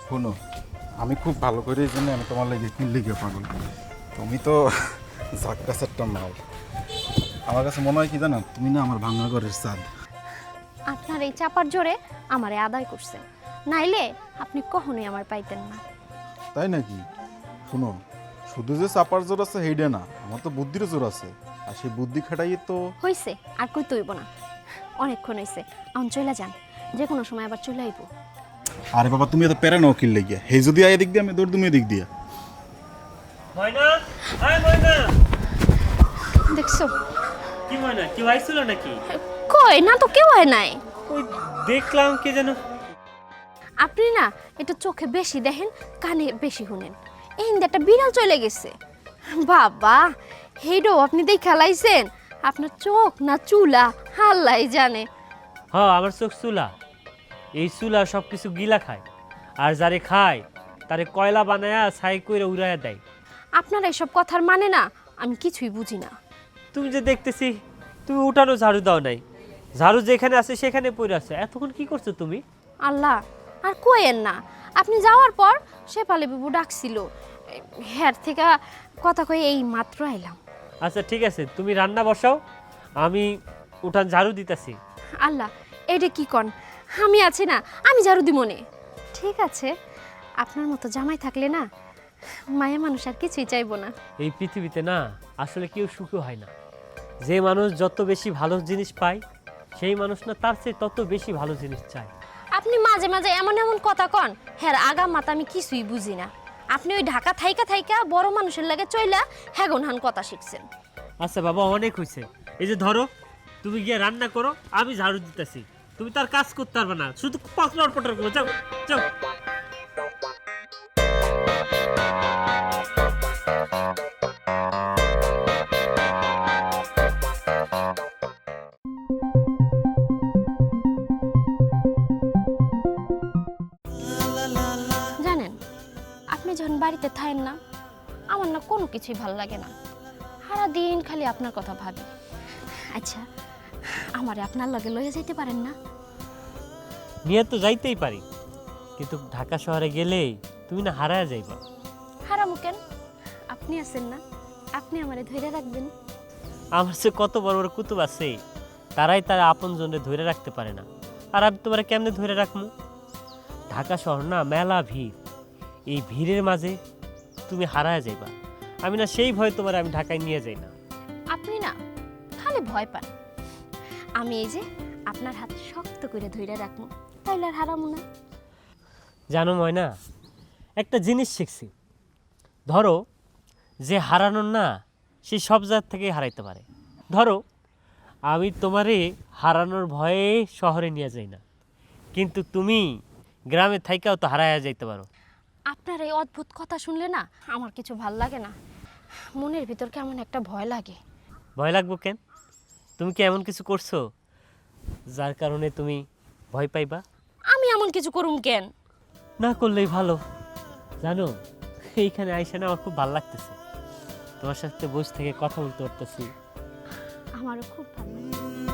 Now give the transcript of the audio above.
শোনো, আমি খুব ভালো করে এই জন্য আমি তোমার লেগে কিনলে গিয়ে পাগল। তুমি তো জাকগাছেরটা মাল। আমার কাছে মনে হয় কি জানো, তুমি না আমার ভাঙা ঘরের চাঁদ। আপনার এই চাপার জোরে আমারে আদায় করছেন, নাইলে আপনি কখনোই আমার পাইতেন না। তাই নাকি? শোনো, শুধু যে চাপার জোর আছে সেইটা না, আমার তো বুদ্ধির জোর আছে। আর সেই বুদ্ধি খাটাই তো। হইছে, আর কই তৈব না, অনেকক্ষণ হইছে। এখন চলে যান, যে কোনো সময় আবার চলে আইব। আরে বাবা, তুমি এত প্যারা নাও কিনলে গিয়া। হে যদি আয় দিক দিয়ে, আমি দৌড় তুমি দিক দিয়া। ময়না, আয় ময়না। দেখছো? কি ময়না, কেউ আইছিল নাকি? কই না তো, কেউ হয় নাই। ওই দেখলাম কে যেন। আপনি না একটু চোখে বেশি দেখেন, কানে বেশি শুনেন। এই একটা বিড়াল চলে গেছে। বাবা, হেডো আপনি দেখ খেলাইছেন? আপনার চোখ না চুলা হাল্লাই জানে। হ্যাঁ, আমার চোখ চুলা। এই চুলা সব কিছু গিলা খায়, আর যারে খায় তারে কয়লা বানায়া ছাই কইরা উড়াইয়া দেয়। আপনার এইসব কথার মানে না আমি কিছুই বুঝি না। তুমি যে দেখতেছি তুমি উঠানো ঝাড়ু দাও নাই, ঝাড়ু যেখানে আছে সেখানে পড়ে আছে। এতক্ষণ কি করছো তুমি? আল্লাহ, আর কইেন না। আপনি যাওয়ার পর শেফালি বাবু ডাকছিল, হ্যার থেকে কথা কই এই মাত্র আইলাম। আচ্ছা ঠিক আছে, তুমি রান্না বসাও, আমি উঠান ঝাড়ু দিতেছি। আল্লাহ, এটা কি কন? আমি আছি না, আমি ঝাড়ু দিব নে। ঠিক আছে, আপনার মতো জামাই থাকলে না মায়া মানুষ আর কিছুই চাইবো না। এই পৃথিবীতে না আসলে কেউ সুখী হয় না। যে মানুষ যত বেশি ভালো জিনিস পায়, সেই মানুষ না তার চেয়ে তত বেশি ভালো জিনিস চায়। আপনি মাঝে মাঝে এমন এমন কথা কন, হ্যাঁ আগা মাথা আমি কিছুই বুঝি না। আপনি ওই ঢাকা থাইকা থাইকা বড় মানুষের লাগে চইলা হ্যাগন হান কথা শিখছেন। আচ্ছা বাবা, অনেক হয়েছে। এই যে ধরো, তুমি গিয়ে রান্না করো, আমি ঝাড়ু দিতেছি। তুমি তার কাজ করতে পারবে না, শুধু পাকড়ার পটর করো। যাও যাও। জানেন, আপনি যখন বাড়িতে থাকেন না, আমার না কোনো কিছুই ভালো লাগে না। সারা দিন খালি আপনার কথা ভাবি। আচ্ছা, আমারে আপনার লগে লইয়া যাইতে পারেন না? নিয়ে তো যাইতেই পারি, কিন্তু ঢাকা শহরে গেলেই তুমি না হারায় যাইবা। হারামু কেন? আপনি আছেন না, আপনি আমারে ধরে রাখবেন। আমার সে কত বড় বড় কুতুব আছে, তারাই তার আপন জনে ধরে রাখতে পারে না, আর আমি তোমার কেমনে ধরে রাখবো? ঢাকা শহর না মেলা ভিড়, এই ভিড়ের মাঝে তুমি হারায় যাইবা। আমি না সেই ভয়ে তোমার আমি ঢাকায় নিয়ে যাই না। আপনি না খালি ভয় পান। আমি এই যে আপনার হাত শক্ত করে ধরে রাখবো, তাইলে আর হারামু না। জানো ময়না, একটা জিনিস শিখছি। ধরো, যে হারানোর না সে সব জায়গা থেকেই হারাইতে পারে। ধরো, আমি তোমারে হারানোর ভয়ে শহরে নিয়ে যাই না, কিন্তু তুমি গ্রামে থাইকাও তো হারাইয়া যাইতে পারো। আপনার এই অদ্ভুত কথা শুনলে না আমার কিছু ভাল লাগে না। মনের ভিতর কেমন একটা ভয় লাগে। ভয় লাগবো কেন? তুমি কি এমন কিছু করছো যার কারণে তুমি ভয় পাইবা? আমি এমন কিছু করুম কেন? না করলেই ভালো। জানো, এইখানে আইসা না আমার খুব ভালো লাগতেছে। তোমার সাথে বসে থেকে কথা বলতে পারতেছি। আমারও খুব ভালো লাগে।